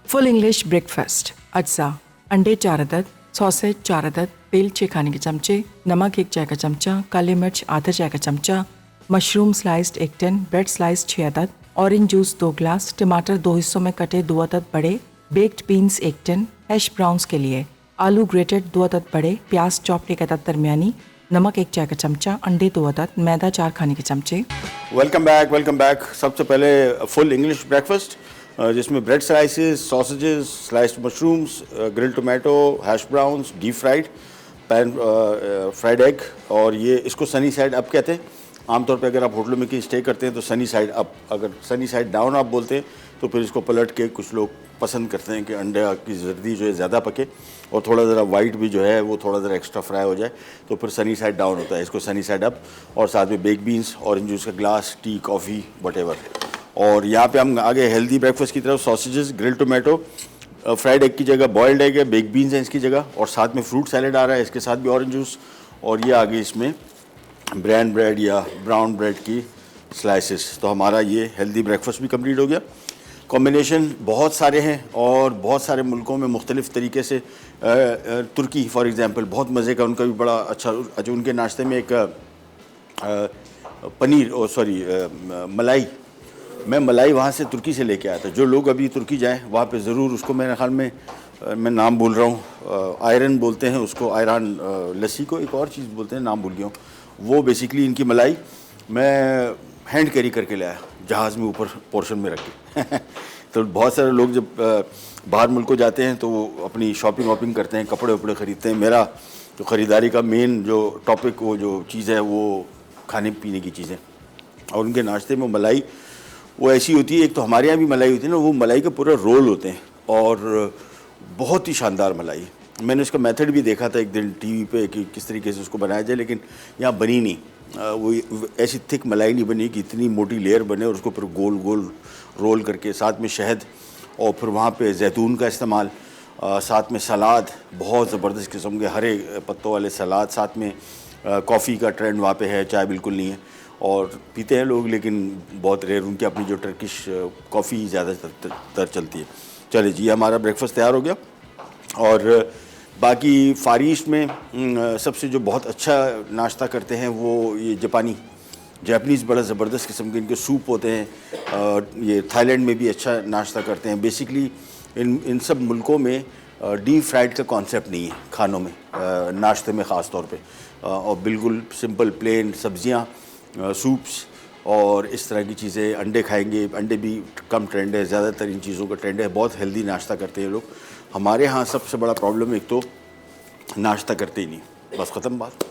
Full English breakfast. अज्जा: अंडे 4 अदद, सॉसेज 4 अदद, तेल 6 खाने के चमचे, नमक 1 चाय का चमचा, काली मिर्च आधा चाय का चमचा, mushroom sliced 1 tin, bread slice 6 अदद, ऑरेंज जूस 2 ग्लास, टमाटर 2 हिस्सों में कटे 2 अदद बड़े, baked beans 1 tin, hash browns के लिए आलू ग्रेटेड 2 अदद बड़े, प्याज चॉप्ड 1 अदद दरमियानी, नमक 1 चाय का चमचा, अंडे 2 अदद, मैदा 4 खाने के चमचे। Welcome back. सबसे पहले फुल इंग्लिश ब्रेकफास्ट जिसमें bread slices, sausages, sliced mushrooms, grilled tomato, hash browns, deep fried, pan fried egg, और ये इसको सनी साइड अप कहते हैं। आमतौर पे अगर आप होटलों में कहीं स्टे करते हैं तो सनी साइड अप, अगर सनी साइड डाउन आप बोलते हैं तो फिर इसको पलट के कुछ लोग पसंद करते हैं कि अंडे की जर्दी जो है ज़्यादा पके और थोड़ा ज़रा वाइट भी जो है वो थोड़ा ज़रा एक्स्ट्रा फ्राई हो जाए, तो फिर सनी साइड डाउन होता है, इसको सनी साइड अप। और साथ में बेक बीन्स, ऑरेंज जूस का ग्लास, टी, कॉफ़ी, वटेवर। और यहाँ पे हम आगे हेल्दी ब्रेकफास्ट की तरफ sausages, grill tomato, fried egg की जगह बॉयल्ड एग है, बेक बीन्स हैं इसकी जगह, और साथ में फ्रूट सैलेड आ रहा है, इसके साथ भी ऑरेंज जूस, और ये आगे इसमें ब्राउन ब्रेड या ब्राउन ब्रेड की स्लाइसेस। तो हमारा ये हेल्दी ब्रेकफास्ट भी कंप्लीट हो गया। कॉम्बिनेशन बहुत सारे हैं और बहुत सारे मुल्कों में मुख्तलिफ़ तरीके से। तुर्की फॉर एग्ज़ाम्पल बहुत मज़े का उनका भी बड़ा अच्छा उनके नाश्ते में एक पनीर मलाई, मैं मलाई वहाँ से तुर्की से लेके आया था। जो लोग अभी तुर्की जाएं वहाँ पे ज़रूर उसको, मेरे ख्याल में मैं नाम भूल रहा हूँ, आयरन बोलते हैं उसको, आयरन लस्सी को एक और चीज़ बोलते हैं, नाम भूल गया हूँ। वो बेसिकली इनकी मलाई मैं हैंड कैरी करके लाया जहाज़ में ऊपर पोर्शन में रख के तो बहुत सारे लोग जब बाहर मुल्कों जाते हैं तो वो अपनी शॉपिंग वॉपिंग करते हैं, कपड़े वपड़े ख़रीदते हैं। मेरा जो ख़रीदारी का मेन जो टॉपिक, वो जो चीज़ है वो खाने पीने की चीज़ें, और उनके नाश्ते में मलाई वो ऐसी होती है, एक तो हमारे यहाँ भी मलाई होती है ना, वो मलाई का पूरा रोल होते हैं और बहुत ही शानदार मलाई। मैंने उसका मेथड भी देखा था एक दिन टीवी पे कि किस तरीके से उसको बनाया जाए, लेकिन यहाँ बनी नहीं। वो ऐसी थिक मलाई नहीं बनी कि इतनी मोटी लेयर बने और उसको फिर गोल गोल रोल करके, साथ में शहद और फिर वहाँ पे जैतून का इस्तेमाल, साथ में सलाद, बहुत ज़बरदस्त किस्म के हरे पत्तों वाले सलाद, साथ में कॉफ़ी का ट्रेंड वहाँ पे है, चाय बिल्कुल नहीं है और पीते हैं लोग लेकिन बहुत रेयर, उनकी अपनी जो टर्किश कॉफ़ी ज़्यादातर चलती है। चलिए जी, हमारा ब्रेकफास्ट तैयार हो गया। और बाकी फार ईस्ट में सबसे जो बहुत अच्छा नाश्ता करते हैं वो ये जापानीज़ बड़ा ज़बरदस्त किस्म के इनके सूप होते हैं। ये थाईलैंड में भी अच्छा नाश्ता करते हैं। बेसिकली इन सब मुल्कों में डीप फ्राइड का कॉन्सेप्ट नहीं है खानों में, नाश्ते में ख़ास तौर पे, और बिल्कुल सिंपल प्लेन सब्ज़ियाँ, सूप्स और इस तरह की चीज़ें। अंडे खाएंगे, अंडे भी कम ट्रेंड है, ज़्यादातर इन चीज़ों का ट्रेंड है। बहुत हेल्दी नाश्ता करते हैं लोग। हमारे यहाँ सबसे बड़ा प्रॉब्लम एक तो नाश्ता करते ही नहीं, बस ख़त्म बात।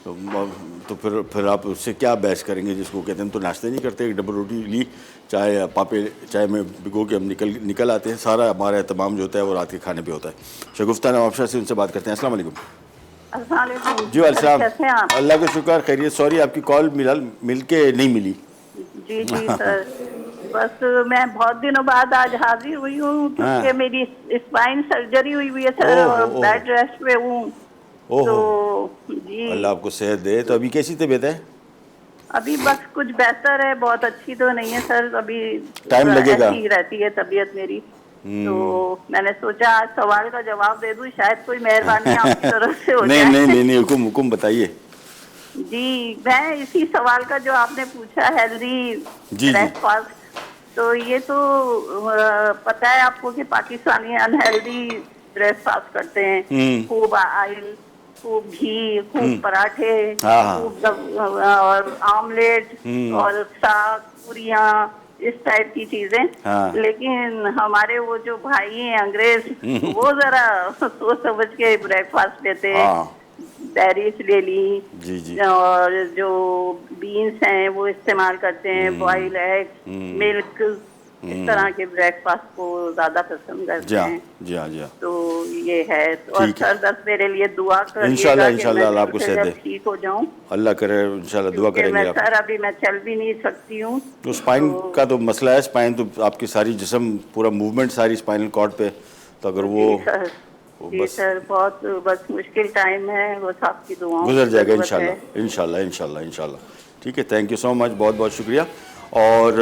तो फिर आप उससे क्या बहस करेंगे जिसको कहते हैं हम तो नाश्ते नहीं करते, एक डबल रोटी ली, चाय पापे चाय में भिगो के हम निकल आते हैं। सारा हमारा तमाम जो होता है वो रात के खाने पे होता है। शगुफ्ता नवाबशाह से उनसे बात करते हैं। अस्सलाम वालेकुम। जी वालेकुम, अल्लाह का शुक्र, खैरियत। सॉरी आपकी कॉल मिल के नहीं मिली। जी सर, बस मैं बहुत दिनों बाद आज हाजिर हुई हूँ क्योंकि मेरी स्पाइन सर्जरी हुई है सर और बेड रेस्ट पे हूँ। तो जी अल्लाह आपको सेहत दे। तो अभी कैसी तबीयत है? अभी बस कुछ बेहतर है, बहुत अच्छी तो नहीं है सर, अभी टाइम लगेगा, ऐसी रहती है तबीयत मेरी। तो मैंने सोचा आज सवाल का जवाब दे दूं, शायद कोई मेहरबानी आपकी तरफ से हो जाए। नहीं, हुकुम बताइए। जी, मैं इसी सवाल का जो आपने पूछा, हेल्दी ब्रेकफास्ट, तो ये तो पता है आपको कि पाकिस्तानी अनहेल्दी ब्रेकफास्ट करते हैं। खूब ऑयल, खूब घी, खूब पराठे, खूब और आमलेट और साग, पूरियाँ, इस टाइप की चीजें। लेकिन हमारे वो जो भाई हैं अंग्रेज, वो जरा सोच समझ के ब्रेकफास्ट देते हैं। बेरीज ले ली जी। और जो बीन्स हैं वो इस्तेमाल करते हैं, बॉइल्ड एग, मिल्क, इस तरह के ब्रेकफास्ट को ज्यादा पसंद करते हैं। जी हाँ। तो ये है। और सर बस मेरे लिए दुआ करिएगा, इंशाल्लाह अल्लाह आपको सेहत दे, ठीक हो जाऊं। अल्लाह करे, इंशाल्लाह दुआ करेंगे आप। सर अभी मैं चल भी नहीं सकती हूँ। तो स्पाइन का तो मसला है, स्पाइन तो आपकी सारी जिस्म पूरा मूवमेंट सारी स्पाइनल कॉर्ड पे, तो अगर वो जी सर बहुत बस मुश्किल टाइम है, वो आपकी दुआओं गुजर जाएगा इंशाल्लाह। ठीक है, थैंक यू सो मच, बहुत बहुत शुक्रिया। और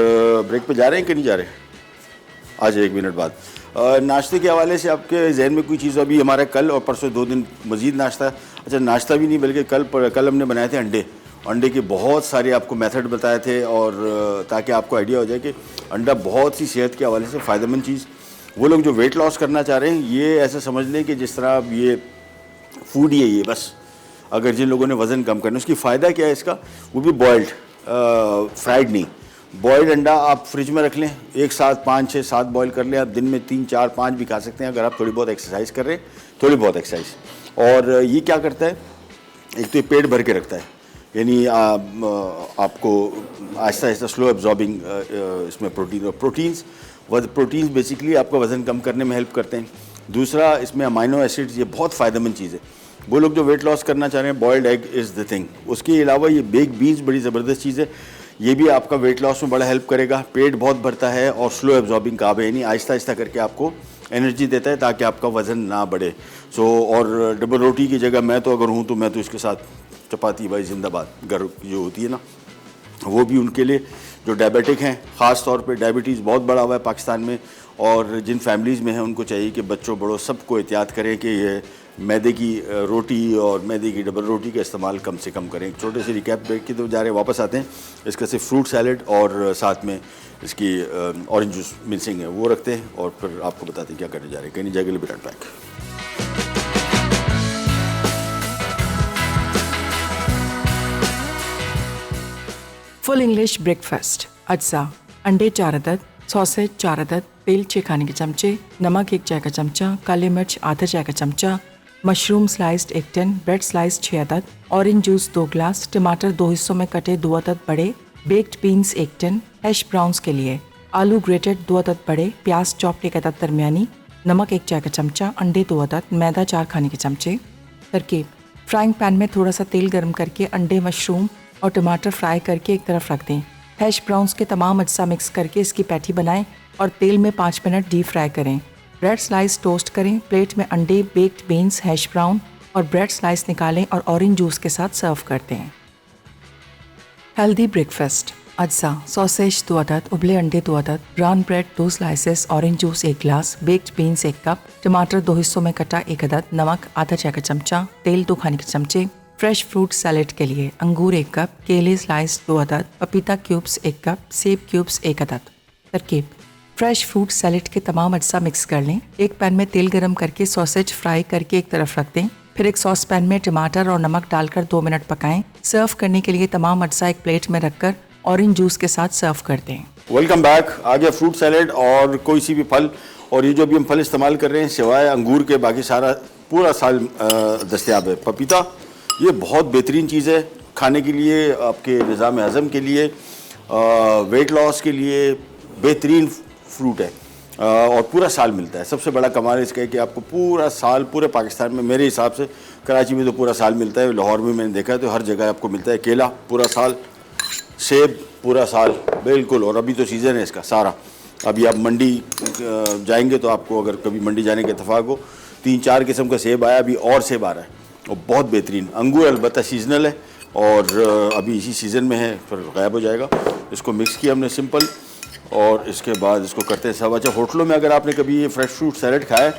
ब्रेक पे जा रहे हैं कि नहीं जा रहे? आज 1 मिनट बाद। नाश्ते के हवाले से आपके जहन में कोई चीज़? अभी हमारा कल और परसों 2 दिन मज़ीद नाश्ता, अच्छा नाश्ता भी नहीं बल्कि कल हमने बनाए थे अंडे के बहुत सारे आपको मेथड बताए थे, और ताकि आपको आइडिया हो जाए कि अंडा बहुत सी सेहत के हवाले से फ़ायदेमंद चीज़। वो लोग जो वेट लॉस करना चाह रहे हैं, ये ऐसा समझ लें कि जिस तरह ये फूड ही है ये बस। अगर जिन लोगों ने वज़न कम करना, उसकी फ़ायदा क्या है इसका, वो भी बॉयल्ड, फ्राइड नहीं, बॉयल्ड अंडा आप फ्रिज में रख लें, एक साथ 5, 6, 7 बॉयल कर लें। आप दिन में 3, 4, 5 भी खा सकते हैं अगर आप थोड़ी बहुत एक्सरसाइज कर रहे हैं, थोड़ी बहुत एक्सरसाइज। और ये क्या करता है, एक तो ये पेट भर के रखता है, यानी आपको आहिस्ता आहिस्ता स्लो एब्जॉर्बिंग इसमें प्रोटीन्स बेसिकली आपका वज़न कम करने में हेल्प करते हैं। दूसरा, इसमें अमाइनो एसिड्स, ये बहुत फ़ायदेमंद चीज़ है। वो लोग जो वेट लॉस करना चाह रहे हैं, boiled egg is the thing. उसके अलावा ये बेक बीन्स बड़ी ज़बरदस्त चीज़ है, ये भी आपका वेट लॉस में बड़ा हेल्प करेगा। पेट बहुत भरता है और स्लो एब्जॉर्बिंग कार्ब है, यानी आहिस्ता आहिस्ता करके आपको एनर्जी देता है ताकि आपका वज़न ना बढ़े। और डबल रोटी की जगह मैं तो अगर हूँ तो मैं तो इसके साथ चपाती भाई जिंदाबाद घर जो होती है ना, वो भी उनके लिए जो डायबिटिक हैं, ख़ास तौर पे डायबिटीज़ बहुत बड़ा हुआ है पाकिस्तान में, और जिन फैमिलीज़ में हैं उनको चाहिए कि बच्चों बड़ों सबको एहतियात करें कि ये मैदे की रोटी और मैदे की डबल रोटी का इस्तेमाल कम से कम करें। एक छोटे से रिकैप ब्रेक की तो जा रहे हैं, वापस आते हैं। इसका सिर्फ फ्रूट सैलड और साथ में इसकी ऑरेंज जूस मिक्सिंग है वो रखते हैं और फिर आपको बताते हैं क्या करने जा रहे हैं। कहीं नहीं जाएगा, be right back. Full English breakfast. अज्जा, अंडे 4 अदद, सॉसेज 4 अदद, बेल 6 खाने के चमचे, नमक 1 चाय का चमचा, काली मिर्च आधा चाय का चमचा, mushroom sliced 1 tin, bread slice 6 अदद, ऑरेंज जूस 2 ग्लास, टमाटर 2 हिस्सों में कटे 2 अदद बड़े, baked beans 1 tin, hash browns के लिए आलू ग्रेटेड 2 अदद बड़े, प्याज चॉप्ड 1 अदद दरमियानी, नमक 1 चाय का चमचा, अंडे 2 अदद, मैदा 4 खाने के चमचे। तरकीब: फ्राइंग पैन में थोड़ा सा तेल गर्म करके अंडे, मशरूम और टमाटर फ्राई करके एक तरफ रख दें। हैश ब्राउन्स के तमाम अज्जा मिक्स करके इसकी पैटी बनाएं और तेल में 5 मिनट डीप फ्राई करें। ब्रेड स्लाइस टोस्ट करें। प्लेट में अंडे, बेक्ड बीन्स, हैश ब्राउन और ब्रेड स्लाइस निकालें और ऑरेंज जूस के साथ सर्व करते हैं। Healthy breakfast. अज्जा: सॉसेज 2 अदद, उबले अंडे 2 अदद, brown bread 2 slices, orange juice 1 glass, baked beans 1 cup, टमाटर 2 हिस्सों में कटा 1 अदद, नमक आधा चाय का चमचा, तेल 2 खाने के चमचे। फ्रेश फ्रूट सैलेड के लिए अंगूर 1 कप, केले स्लाइस 2 अदद, पपीता क्यूब्स 1 कप, सेब क्यूब्स 1 अदद। तरकीब: फ्रेश फ्रूट सैलेड के तमाम अज्जा मिक्स कर लें। एक पैन में तेल गरम करके सॉसेज फ्राई करके एक तरफ रख दें। फिर एक सॉस पैन में टमाटर और नमक डालकर 2 मिनट पकाएं। सर्व करने के लिए तमाम अज्जा एक प्लेट में रखकर ऑरेंज जूस के साथ सर्व कर दें। Welcome back. आ गया फ्रूट सैलेड और कोई सी भी फल, और ये जो अभी हम फल इस्तेमाल कर रहे हैं सिवाय अंगूर के बाकी सारा पूरा साल दस्तयाब है। पपीता ये बहुत बेहतरीन चीज़ है खाने के लिए, आपके निज़ाम हज़म के लिए, वेट लॉस के लिए बेहतरीन फ्रूट है और पूरा साल मिलता है। सबसे बड़ा कमाल इसका है कि आपको पूरा साल पूरे पाकिस्तान में, मेरे हिसाब से कराची में तो पूरा साल मिलता है, लाहौर में मैंने देखा है तो हर जगह आपको मिलता है। केला पूरा साल, सेब पूरा साल बिल्कुल, और अभी तो सीज़न है इसका सारा। अभी आप मंडी जाएंगे तो आपको अगर कभी मंडी जाने का इत्तेफाक हो, 3-4 किस्म का सेब आया, अभी और सेब आ रहा है और बहुत बेहतरीन। अंगूर अलबत्ता सीजनल है और अभी इसी सीज़न में है, फिर गायब हो जाएगा। इसको मिक्स किया हमने सिंपल, और इसके बाद इसको करते हैं सर्व। अच्छा, होटलों में अगर आपने कभी ये फ्रेश फ्रूट सैलेड खाया है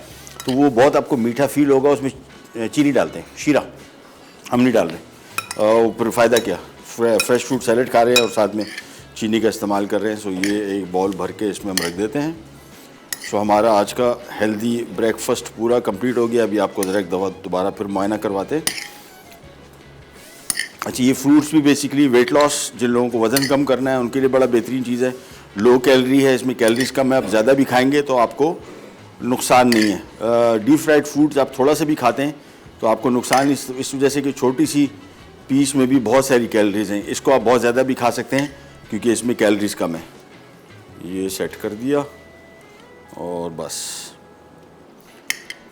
तो वो बहुत आपको मीठा फील होगा। उसमें चीनी डालते हैं, शीरा हम नहीं डाल रहे। फिर फ़ायदा क्या, फ्रेश फ्रूट सैलेड खा रहे हैं और साथ में चीनी का इस्तेमाल कर रहे हैं। सो ये एक बाउल भर के इसमें हम रख देते हैं। सो हमारा आज का हेल्दी ब्रेकफास्ट पूरा कंप्लीट हो गया। अभी आपको ज़रा एक दफ़ा दोबारा फिर मुआयना करवाते हैं। अच्छा, ये फ्रूट्स भी बेसिकली वेट लॉस, जिन लोगों को वज़न कम करना है उनके लिए बड़ा बेहतरीन चीज़ है। लो कैलोरी है, इसमें कैलोरीज कम है। आप ज़्यादा भी खाएंगे तो आपको नुकसान नहीं है। डीप फ्राइड फूड्स आप थोड़ा सा भी खाते हैं तो आपको नुकसान इस वजह से कि छोटी सी पीस में भी बहुत सारी कैलोरीज हैं। इसको आप बहुत ज़्यादा भी खा सकते हैं क्योंकि इसमें कैलोरीज कम है। ये सेट कर दिया और बस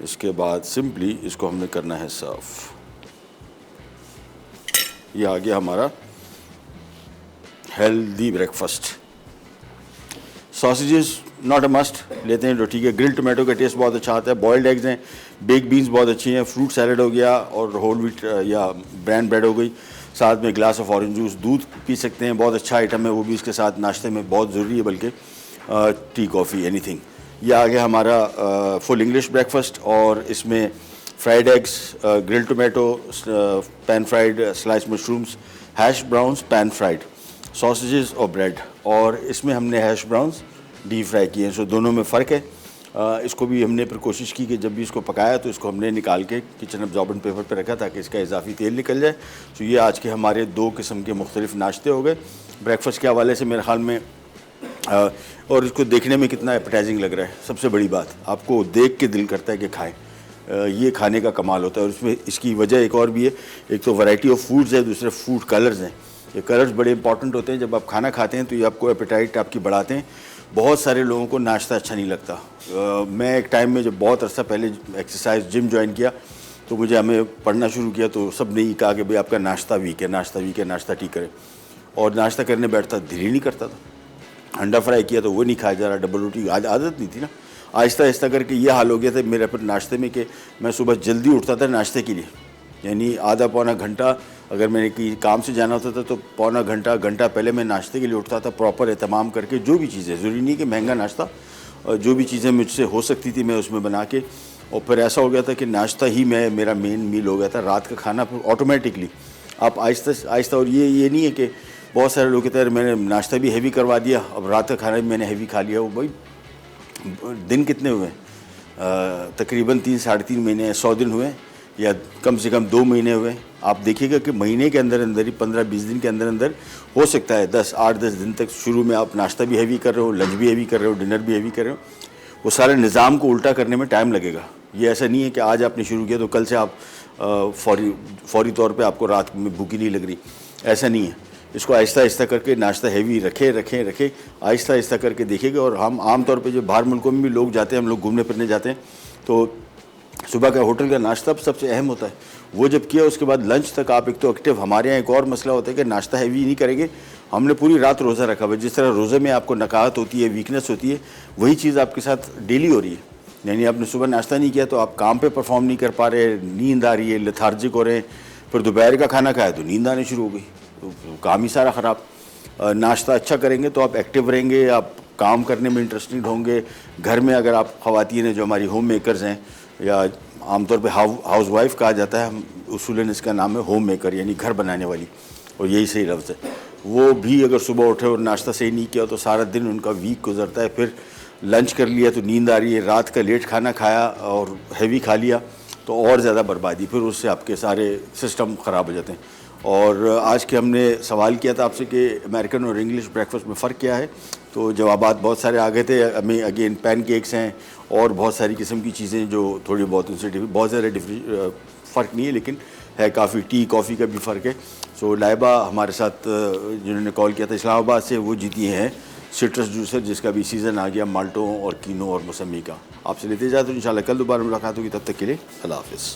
इसके बाद सिंपली इसको हमने करना है सर्व। ये आ गया हमारा healthy breakfast. Sausages not a must, लेते हैं तो ठीक है। ग्रिल्ड टोमेटो का टेस्ट बहुत अच्छा आता है। बॉयल्ड एग्स हैं, बेक बीन्स बहुत अच्छी हैं, फ्रूट सैलेड हो गया और होल व्हीट या ब्रांड ब्रेड हो गई। साथ में ग्लास ऑफ ऑरेंज जूस, दूध पी सकते हैं, बहुत अच्छा आइटम है वो भी। इसके साथ नाश्ते में बहुत ज़रूरी है, बल्कि टी कॉफ़ी एनीथिंग। ये आ गया हमारा फुल इंग्लिश ब्रेकफास्ट और इसमें fried eggs, grilled tomato, pan fried slice mushrooms, hash browns pan fried, sausages और ब्रेड, और इसमें हमने हैश ब्राउन्स डीप फ्राई किए हैं। सो दोनों में फ़र्क है। इसको भी हमने फिर कोशिश की कि जब भी इसको पकाया तो इसको हमने निकाल के किचन अब्जॉर्बेंट पेपर पे रखा ताकि इसका इजाफी तेल निकल जाए। तो ये आज के हमारे 2 किस्म के मुख्तलिफ नाश्ते हो गए ब्रेकफास्ट के हवाले से मेरे ख्याल में। और इसको देखने में कितना एपेटाइजिंग लग रहा है, सबसे बड़ी बात आपको देख के दिल करता है कि खाएं। ये खाने का कमाल होता है। और उसमें इसकी वजह एक और भी है, एक तो वैरायटी ऑफ फूड्स है, दूसरे फूड कलर्स हैं। ये कलर्स बड़े इंपॉर्टेंट होते हैं। जब आप खाना खाते हैं तो ये आपको एपेटाइट आपकी बढ़ाते हैं। बहुत सारे लोगों को नाश्ता अच्छा नहीं लगता। मैं एक टाइम में जब बहुत अर्सा पहले एक्सरसाइज जिम ज्वाइन किया तो मुझे हमें पढ़ना शुरू किया तो सब ने ही कहा कि भाई आपका नाश्ता वीक है, नाश्ता वीक है, नाश्ता ठीक करें। और नाश्ता करने बैठता दिल ही नहीं करता था। अंडा फ्राई किया तो वो नहीं खाया जा रहा, डबल रोटी आदत नहीं थी ना। आहिस्ता आहिस्ता करके ये हाल हो गया था मेरे पर नाश्ते में कि मैं सुबह जल्दी उठता था नाश्ते के लिए, यानी आधा पौना घंटा अगर मैंने कि काम से जाना होता था तो पौना घंटा पहले मैं नाश्ते के लिए उठता था, प्रॉपर एहतमाम करके। जो भी चीज़ें, ज़रूरी नहीं कि महंगा नाश्ता, जो भी चीज़ें मुझसे हो सकती थी मैं उसमें बना के। और फिर ऐसा हो गया था कि नाश्ता ही मेरा मेन मील हो गया था। रात का खाना फिर ऑटोमेटिकली आप आहिस्ता आहिस्ता, और ये नहीं है कि बहुत सारे लोग कहते हैं मैंने नाश्ता भी हैवी करवा दिया, अब रात का खाना भी मैंने हैवी खा लिया। वो भाई दिन कितने हुए? तकरीबन 3 साढ़े 3 महीने, 100 दिन हुए या कम से कम 2 महीने हुए। आप देखिएगा कि महीने के अंदर अंदर ही 15-20 दिन के अंदर अंदर हो सकता है 8-10 दिन तक शुरू में आप नाश्ता भी हैवी कर रहे हो, लंच भी हैवी कर रहे हो, डिनर भी हैवी कर रहे हो। वो सारे निज़ाम को उल्टा करने में टाइम लगेगा। ये ऐसा नहीं है कि आज आपने शुरू किया तो कल से आप फौरी तौर पे आपको रात में भूखी नहीं लग रही, ऐसा नहीं है। इसको आहिस्ता आहिस्ता करके नाश्ता हैवी रखे आहिस्ता आहिस्ता करके देखिएगा। और हम आम तौर पे जो बाहर मुल्कों में भी लोग जाते हैं, हम लोग घूमने फिरने जाते हैं तो सुबह का होटल का नाश्ता सबसे अहम होता है। वो जब किया उसके बाद लंच तक आप एक तो एक्टिव। हमारे यहाँ एक और मसला होता है कि नाश्ता हैवी नहीं करेंगे, हमने पूरी रात रोज़ा रखा हुआ। जिस तरह रोज़े में आपको नकाहत होती है, वीकनेस होती है, वही चीज़ आपके साथ डेली हो रही है। यानी आपने सुबह नाश्ता नहीं किया तो आप काम पे परफॉर्म नहीं कर पा रहे, नींद आ रही है, लेथार्जिक हो रहे हैं। फिर दोपहर का खाना खाया तो नींद आनी शुरू हो गई, तो काम ही सारा ख़राब। नाश्ता अच्छा करेंगे तो आप एक्टिव रहेंगे, आप काम करने में इंटरेस्टेड होंगे। घर में अगर आप ख़वातीन हैं जो हमारी होम मेकर्स हैं, या आमतौर पे हाउस वाइफ कहा जाता है, हम उसूलन इसका नाम है होम मेकर, यानी घर बनाने वाली, और यही सही लफ्ज़ है। वो भी अगर सुबह उठे और नाश्ता सही नहीं किया तो सारा दिन उनका वीक गुजरता है। फिर लंच कर लिया तो नींद आ रही है, रात का लेट खाना खाया और हैवी खा लिया तो और ज़्यादा बर्बादी, फिर उससे आपके सारे सिस्टम ख़राब हो जाते हैं। और आज के हमने सवाल किया था आपसे कि अमेरिकन और इंग्लिश ब्रेकफास्ट में फ़र्क क्या है, तो जवाबात बहुत सारे आ गए थे। हमें अगेन पैनकेक्स हैं और बहुत सारी किस्म की चीज़ें जो थोड़ी बहुत उनसे बहुत ज़्यादा फ़र्क नहीं है, लेकिन है काफ़ी। टी कॉफ़ी का भी फ़र्क है। सो लाइबा हमारे साथ जिन्होंने कॉल किया था इस्लामाबाद से, वो जीती हैं सिट्रस जूसर, जिसका भी सीज़न आ गया माल्टों और कीनो और मौसमी का। आपसे लेते जाते तो इंशाल्लाह कल दोबारा मुलाकात होगी। तब तक के लिए अल्लाह हाफ़िज़।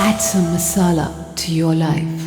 Add some masala to your life.